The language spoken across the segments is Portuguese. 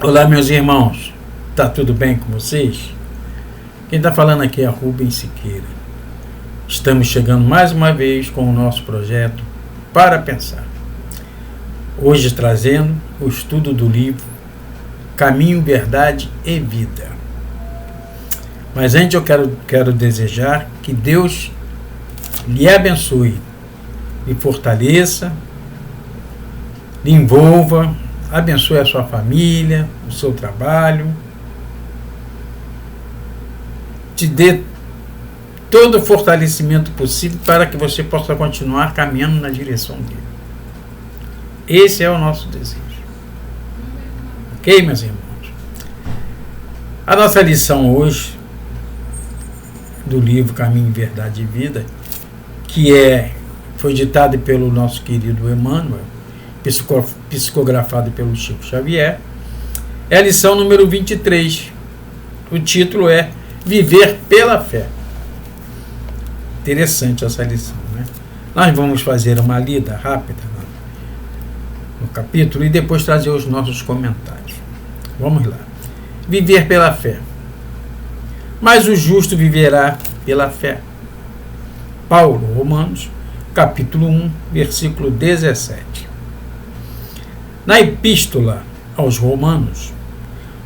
Olá, meus irmãos, tá tudo bem com vocês? Quem está falando aqui é Rubens Siqueira. Estamos chegando mais uma vez com o nosso projeto Para Pensar. Hoje trazendo o estudo do livro Caminho, Verdade e Vida. Mas antes eu quero desejar que Deus lhe abençoe, lhe fortaleça, lhe envolva, abençoe a sua família, o seu trabalho, te dê todo o fortalecimento possível para que você possa continuar caminhando na direção dele. Esse é o nosso desejo. Ok, meus irmãos? A nossa lição hoje do livro Caminho, Verdade e Vida, que foi ditado pelo nosso querido Emmanuel, psicografado pelo Chico Xavier, é a lição número 23. O título é Viver pela Fé. Interessante essa lição, né? Nós vamos fazer uma lida rápida no capítulo e depois trazer os nossos comentários. Vamos lá. Viver pela fé. Mas o justo viverá pela fé. Paulo, Romanos, capítulo 1, versículo 17. Na epístola aos Romanos,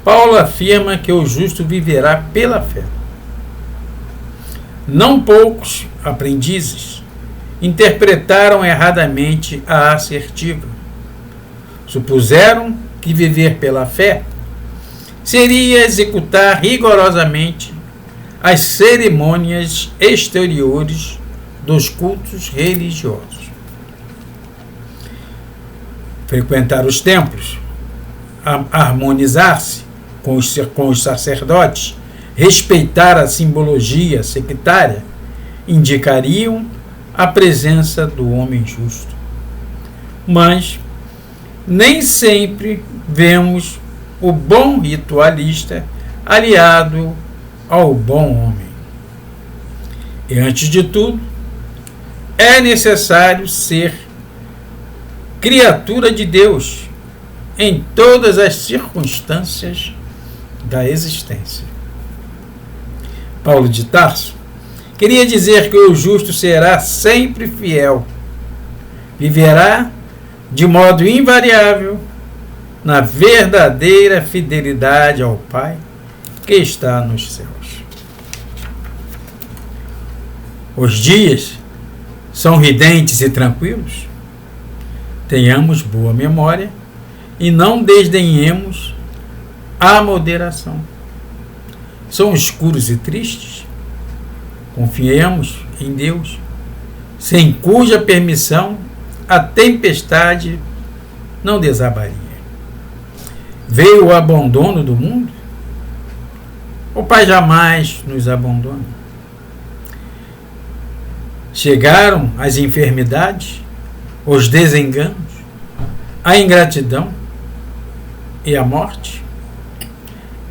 Paulo afirma que o justo viverá pela fé. Não poucos aprendizes interpretaram erradamente a assertiva. Supuseram que viver pela fé seria executar rigorosamente as cerimônias exteriores dos cultos religiosos. Frequentar os templos, harmonizar-se com os sacerdotes, respeitar a simbologia sectária, indicariam a presença do homem justo. Mas nem sempre vemos o bom ritualista aliado ao bom homem. E antes de tudo, é necessário ser criatura de Deus em todas as circunstâncias da existência. Paulo de Tarso queria dizer que o justo será sempre fiel, viverá de modo invariável na verdadeira fidelidade ao Pai que está nos céus. Os dias são ridentes e tranquilos? Tenhamos boa memória e não desdenhemos a moderação. São escuros e tristes? Confiemos em Deus, sem cuja permissão a tempestade não desabaria. Veio o abandono do mundo? O Pai jamais nos abandona. Chegaram as enfermidades, os desenganos, a ingratidão e a morte?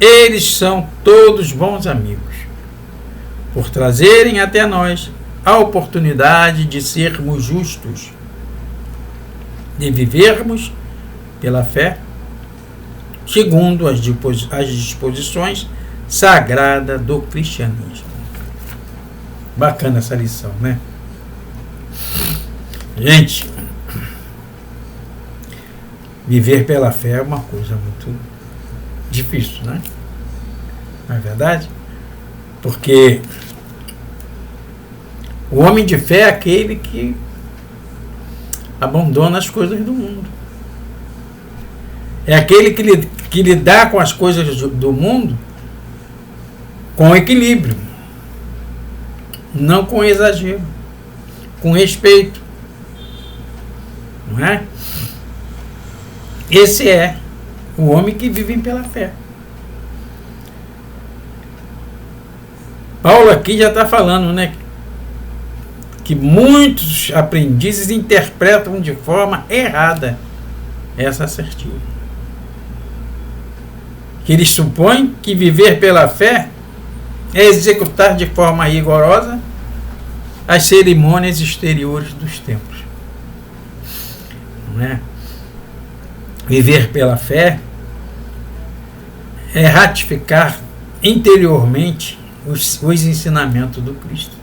Eles são todos bons amigos, por trazerem até nós a oportunidade de sermos justos, de vivermos pela fé, segundo as disposições sagradas do cristianismo. Bacana essa lição, né? Gente, viver pela fé é uma coisa muito difícil, né? Não é verdade? Porque o homem de fé é aquele que abandona as coisas do mundo. É aquele que lidar com as coisas do mundo com equilíbrio, não com exagero, com respeito. Não é? Esse é o homem que vive pela fé. Paulo aqui já está falando, né, que muitos aprendizes interpretam de forma errada essa assertiva. Que eles supõem que viver pela fé é executar de forma rigorosa as cerimônias exteriores dos templos. Não é? Viver pela fé é ratificar interiormente os ensinamentos do Cristo.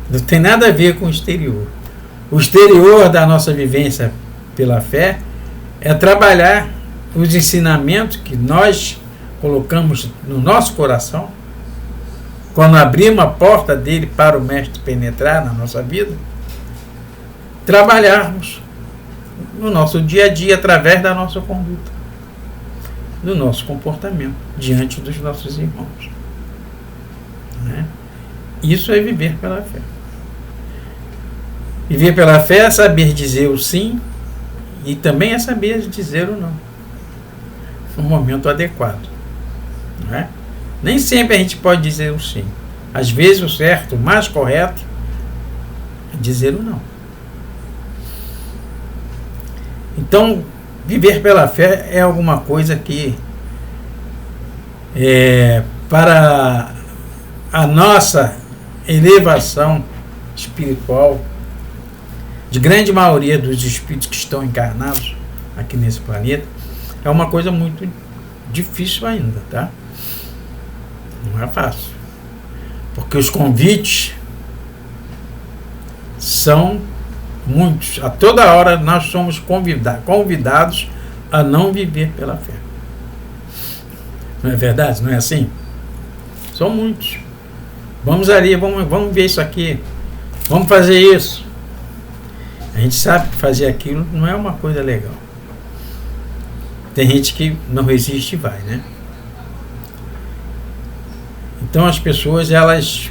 Não tem nada a ver com o exterior. O exterior da nossa vivência pela fé é trabalhar os ensinamentos que nós colocamos no nosso coração, quando abrimos a porta dele para o Mestre penetrar na nossa vida, trabalharmos no nosso dia a dia através da nossa conduta, do nosso comportamento diante dos nossos irmãos. Né? Isso é viver pela fé. Viver pela fé é saber dizer o sim e também é saber dizer o não no momento adequado. Né? Nem sempre a gente pode dizer o sim. Às vezes o certo, o mais correto é dizer o não. Então, viver pela fé é alguma coisa que para a nossa elevação espiritual, de grande maioria dos espíritos que estão encarnados aqui nesse planeta, é uma coisa muito difícil ainda, tá? Não é fácil. Porque os convites são muitos. A toda hora nós somos convidados a não viver pela fé. Não é verdade? Não é assim? São muitos. Vamos ali, vamos ver isso aqui. Vamos fazer isso. A gente sabe que fazer aquilo não é uma coisa legal. Tem gente que não resiste e vai, né? Então as pessoas, elas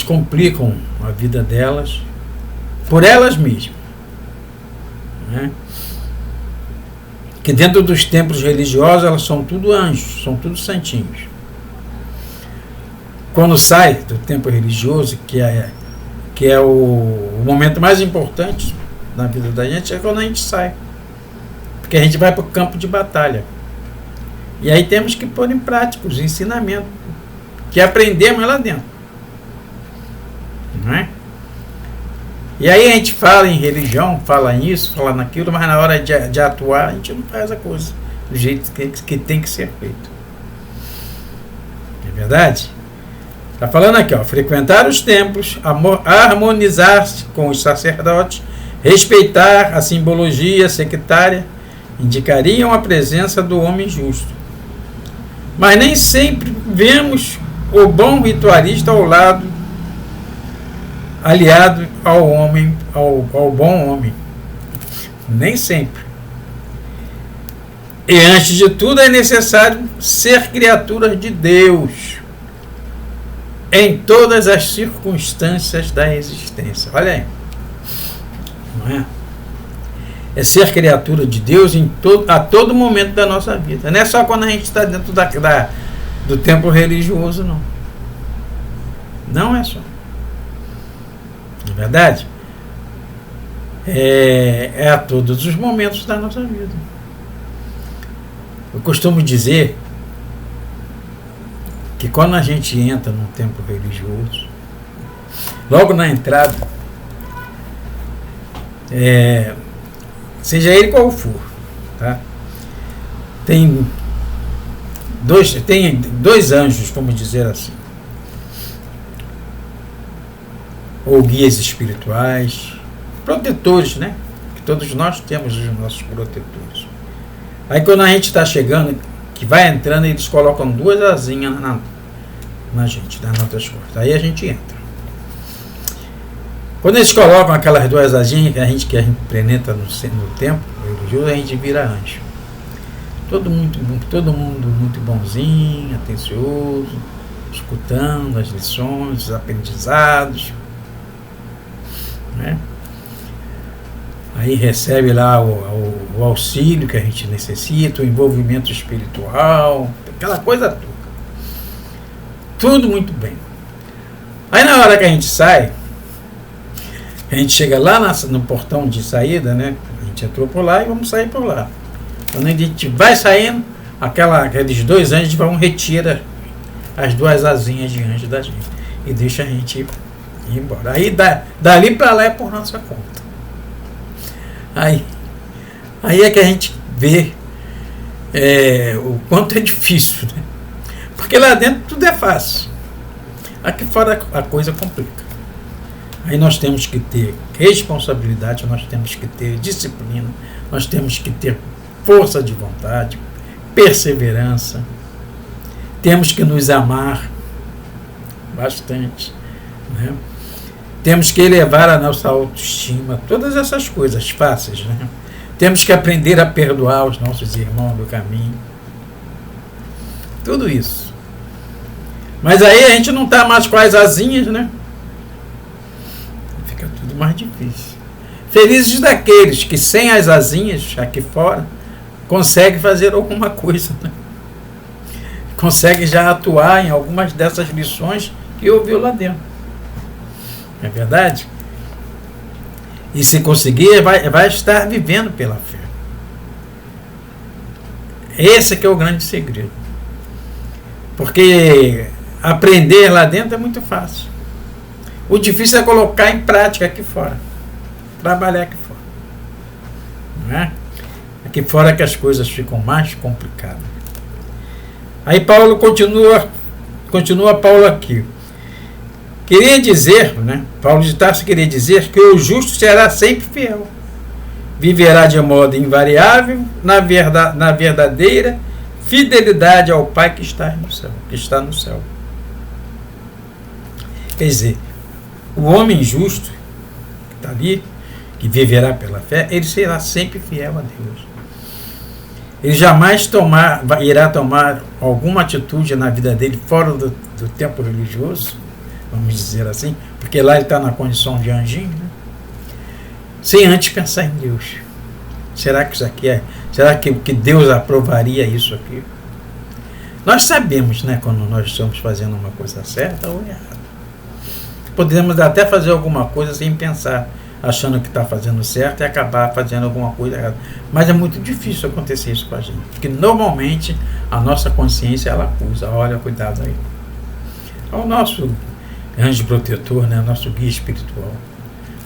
complicam a vida delas por elas mesmas. Né? Que dentro dos templos religiosos elas são tudo anjos, são tudo santinhos. Quando sai do templo religioso, que é o momento mais importante na vida da gente, é quando a gente sai. Porque a gente vai para o campo de batalha. E aí temos que pôr em prática os ensinamentos que aprendemos lá dentro. Não é? E aí a gente fala em religião, fala nisso, fala naquilo, mas na hora de atuar a gente não faz a coisa do jeito que tem que ser feito. É verdade? Está falando aqui, ó, frequentar os templos, harmonizar-se com os sacerdotes, respeitar a simbologia sectária, indicariam a presença do homem justo. Mas nem sempre vemos o bom ritualista ao lado, aliado ao homem, ao bom homem. Nem sempre. E antes de tudo é necessário ser criatura de Deus em todas as circunstâncias da existência. Olha aí. Não é? É ser criatura de Deus a todo momento da nossa vida. Não é só quando a gente está dentro do templo religioso, não. Não é só. Não é verdade? É a todos os momentos da nossa vida. Eu costumo dizer que quando a gente entra num templo religioso, logo na entrada, seja ele qual for, tá? Tem dois anjos, vamos dizer assim, ou guias espirituais, protetores, né? Que todos nós temos os nossos protetores. Aí quando a gente está chegando, que vai entrando, eles colocam duas asinhas na gente, nas nossas costas. Aí a gente entra. Quando eles colocam aquelas duas asinhas que a gente penetra no templo religioso, a gente vira anjo. Todo mundo muito bonzinho, atencioso, escutando as lições, os aprendizados. Né? Aí recebe lá o auxílio que a gente necessita, o envolvimento espiritual, aquela coisa toda. Tudo muito bem. Aí na hora que a gente sai, a gente chega lá no portão de saída, né? A gente entrou por lá e vamos sair por lá. Quando a gente vai saindo, aqueles dois anjos vão retirar as duas asinhas de anjo da gente e deixa a gente ir embora. Aí dali para lá é por nossa conta. Aí Aí é que a gente vê o quanto é difícil, né? Porque lá dentro tudo é fácil. Aqui fora a coisa complica. Aí nós temos que ter responsabilidade, nós temos que ter disciplina, nós temos que ter força de vontade, perseverança, temos que nos amar bastante, né? Temos que elevar a nossa autoestima, todas essas coisas fáceis, né? Temos que aprender a perdoar os nossos irmãos do caminho, tudo isso. Mas aí a gente não está mais com as asinhas, né? Fica tudo mais difícil. Felizes daqueles que sem as asinhas aqui fora conseguem fazer alguma coisa, né? Conseguem já atuar em algumas dessas lições que ouviu lá dentro. Não é verdade? E se conseguir, vai estar vivendo pela fé. Esse que é o grande segredo. Porque aprender lá dentro é muito fácil. O difícil é colocar em prática aqui fora. Trabalhar aqui fora. Não é? Aqui fora é que as coisas ficam mais complicadas. Aí Paulo continua Paulo aqui. Queria dizer, né? Paulo de Tarso queria dizer que o justo será sempre fiel. Viverá de modo invariável na verdadeira fidelidade ao Pai que está no céu. Quer dizer, o homem justo que está ali, que viverá pela fé, ele será sempre fiel a Deus. Ele jamais irá tomar alguma atitude na vida dele fora do tempo religioso, vamos dizer assim, porque lá ele está na condição de anjinho, né? Sem antes pensar em Deus. Será que isso aqui será que Deus aprovaria isso aqui? Nós sabemos, né, quando nós estamos fazendo uma coisa certa ou errada. Podemos até fazer alguma coisa sem pensar, achando que está fazendo certo e acabar fazendo alguma coisa errada. Mas é muito difícil acontecer isso com a gente, porque normalmente a nossa consciência ela acusa, olha, cuidado aí. É o nosso anjo protetor, né, nosso guia espiritual.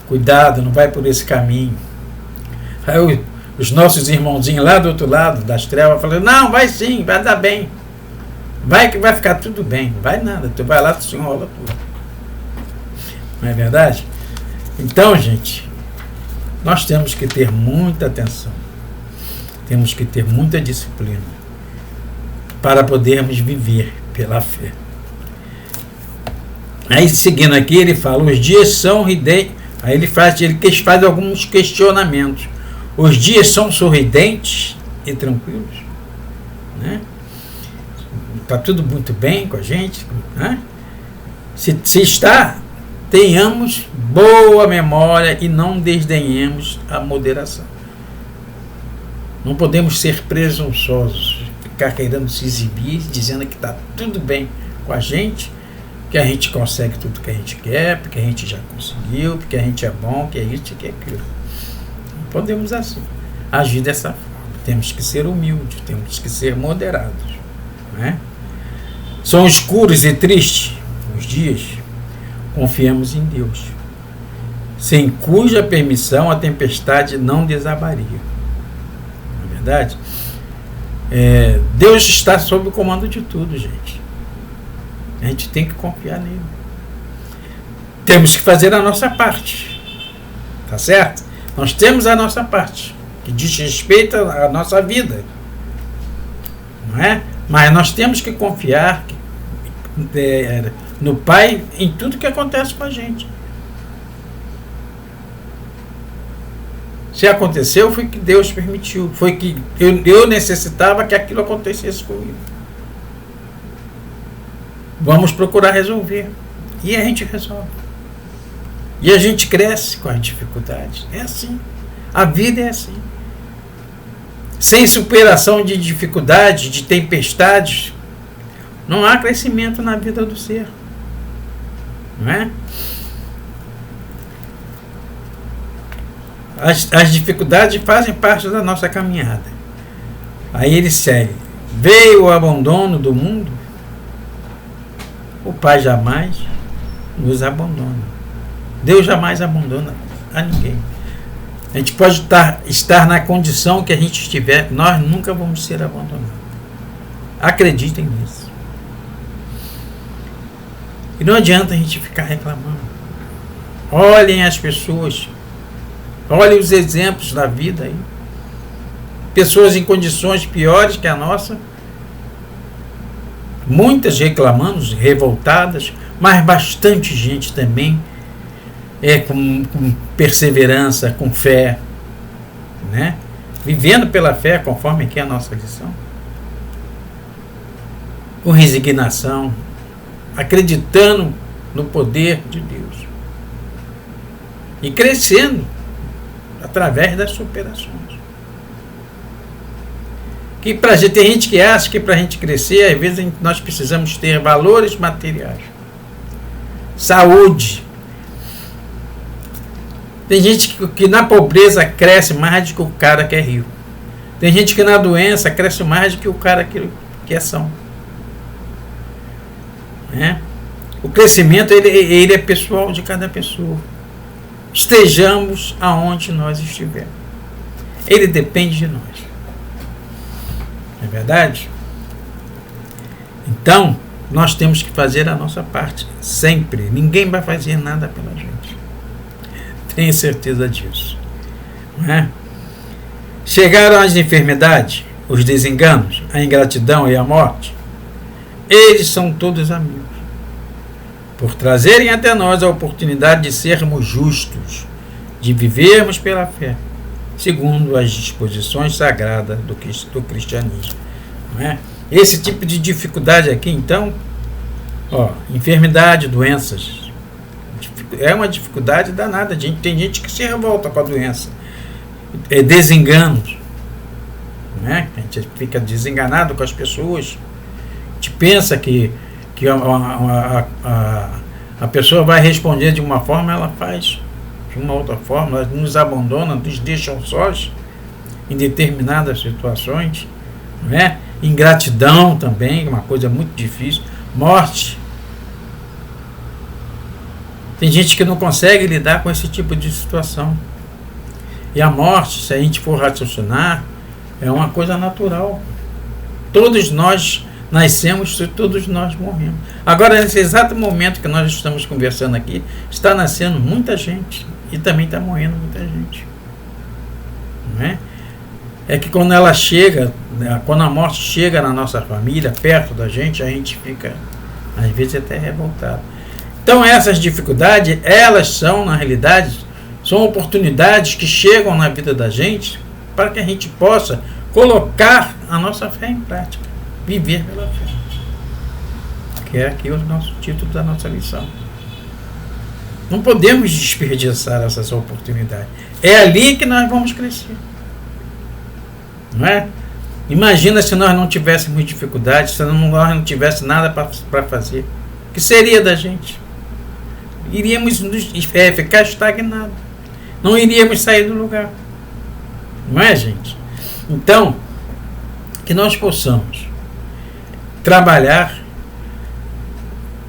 Cuidado, não vai por esse caminho. Aí os nossos irmãozinhos lá do outro lado das trevas falam, não, vai sim, vai dar bem. Vai que vai ficar tudo bem. Não vai nada, tu vai lá, tu se enrola tudo. Não é verdade? Então, gente, nós temos que ter muita atenção. Temos que ter muita disciplina para podermos viver pela fé. Aí, seguindo aqui, ele fala, os dias são ridentes. Aí ele faz alguns questionamentos. Os dias são sorridentes e tranquilos, né? Está tudo muito bem com a gente, né? Se está, tenhamos boa memória e não desdenhemos a moderação. Não podemos ser presunçosos, ficar querendo se exibir, dizendo que está tudo bem com a gente, que a gente consegue tudo que a gente quer, porque a gente já conseguiu, porque a gente é bom, que é isso, que é aquilo. Não podemos assim agir dessa forma. Temos que ser humildes, temos que ser moderados, né? São escuros e tristes os dias, confiemos em Deus, sem cuja permissão a tempestade não desabaria. Não é verdade? Deus está sob o comando de tudo, gente. A gente tem que confiar nele. Temos que fazer a nossa parte. Tá certo? Nós temos a nossa parte, que diz respeito à nossa vida. Não é? Mas nós temos que confiar no Pai em tudo que acontece com a gente. Se aconteceu, foi que Deus permitiu. Foi que eu necessitava que aquilo acontecesse comigo. Vamos procurar resolver. E a gente resolve. E a gente cresce com as dificuldades. É assim. A vida é assim. Sem superação de dificuldades, de tempestades, não há crescimento na vida do ser. Não é? As dificuldades fazem parte da nossa caminhada. Aí ele segue. Veio o abandono do mundo, o Pai jamais nos abandona. Deus jamais abandona a ninguém. A gente pode estar na condição que a gente estiver, nós nunca vamos ser abandonados. Acreditem nisso. E não adianta a gente ficar reclamando. Olhem as pessoas, olhem os exemplos da vida aí. Pessoas em condições piores que a nossa, muitas reclamando, revoltadas, mas bastante gente também com perseverança, com fé, né? Vivendo pela fé, conforme aqui é a nossa lição, com resignação, acreditando no poder de Deus e crescendo através das superações. Que tem gente que acha que para a gente crescer, às vezes nós precisamos ter valores materiais, saúde. Tem gente que na pobreza cresce mais do que o cara que é rico. Tem gente que na doença cresce mais do que o cara que é são. Né? O crescimento ele é pessoal de cada pessoa. Estejamos aonde nós estivermos. Ele depende de nós. Não é verdade? Então, nós temos que fazer a nossa parte. Sempre. Ninguém vai fazer nada pela gente. Tenho certeza disso. Não é? Chegaram as enfermidades, os desenganos, a ingratidão e a morte. Eles são todos amigos, por trazerem até nós a oportunidade de sermos justos, de vivermos pela fé, segundo as disposições sagradas do cristianismo. Não é? Esse tipo de dificuldade aqui, então, enfermidade, doenças, é uma dificuldade danada. Tem gente que se revolta com a doença, desenganos, né? A gente fica desenganado com as pessoas. A gente pensa que a pessoa vai responder de uma forma, ela faz de uma outra forma, ela nos abandona, nos deixam sós em determinadas situações, né? Ingratidão também, uma coisa muito difícil. Morte. Tem gente que não consegue lidar com esse tipo de situação. E a morte, se a gente for raciocinar, é uma coisa natural. Todos nós nascemos e todos nós morremos. Agora, nesse exato momento que nós estamos conversando aqui, está nascendo muita gente e também está morrendo muita gente. Não é? É que quando ela chega, quando a morte chega na nossa família, perto da gente, a gente fica, às vezes, até revoltado. Então, essas dificuldades, elas são, na realidade, são oportunidades que chegam na vida da gente para que a gente possa colocar a nossa fé em prática, viver pela fé. Que é aqui o nosso título da nossa lição. Não podemos desperdiçar essas oportunidades. É ali que nós vamos crescer. Não é? Imagina se nós não tivéssemos dificuldades, se nós não tivéssemos nada para fazer. O que seria da gente? Iríamos ficar estagnados. Não iríamos sair do lugar. Não é, gente? Então, que nós possamos trabalhar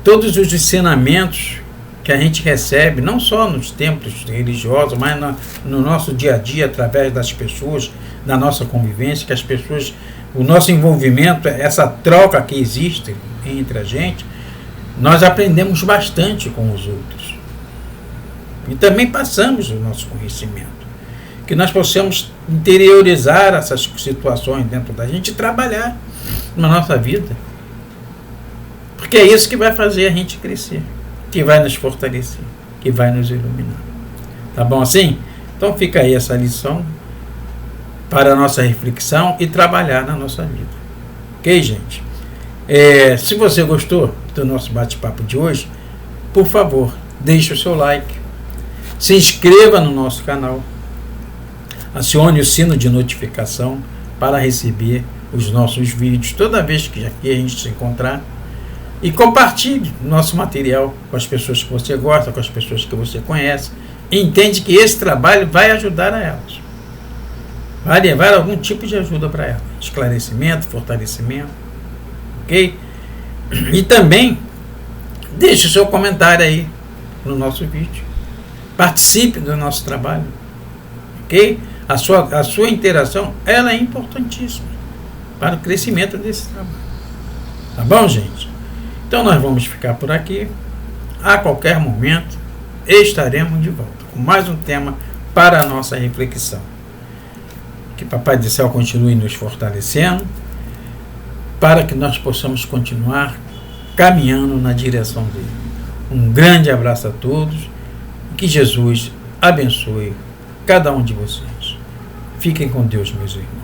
todos os ensinamentos que a gente recebe, não só nos templos religiosos, mas no nosso dia a dia, através das pessoas, da nossa convivência, que as pessoas, o nosso envolvimento, essa troca que existe entre a gente, nós aprendemos bastante com os outros. E também passamos o nosso conhecimento. Que nós possamos interiorizar essas situações dentro da gente e trabalhar na nossa vida. Porque é isso que vai fazer a gente crescer, que vai nos fortalecer, que vai nos iluminar. Tá bom assim? Então fica aí essa lição para a nossa reflexão e trabalhar na nossa vida. Ok, gente? Se você gostou do nosso bate-papo de hoje, por favor, deixe o seu like, se inscreva no nosso canal, acione o sino de notificação para receber os nossos vídeos toda vez que aqui a gente se encontrar, e compartilhe o nosso material com as pessoas que você gosta, com as pessoas que você conhece, e entende que esse trabalho vai ajudar a elas, vai levar algum tipo de ajuda para elas, esclarecimento, fortalecimento. Ok? E também deixe o seu comentário aí no nosso vídeo. Participe do nosso trabalho. ok? A sua interação, ela é importantíssima para o crescimento desse trabalho. Tá bom, gente? Então nós vamos ficar por aqui. A qualquer momento estaremos de volta com mais um tema para a nossa reflexão. Que Papai do Céu continue nos fortalecendo para que nós possamos continuar caminhando na direção dele. Um grande abraço a todos e que Jesus abençoe cada um de vocês. Fiquem com Deus, meus irmãos.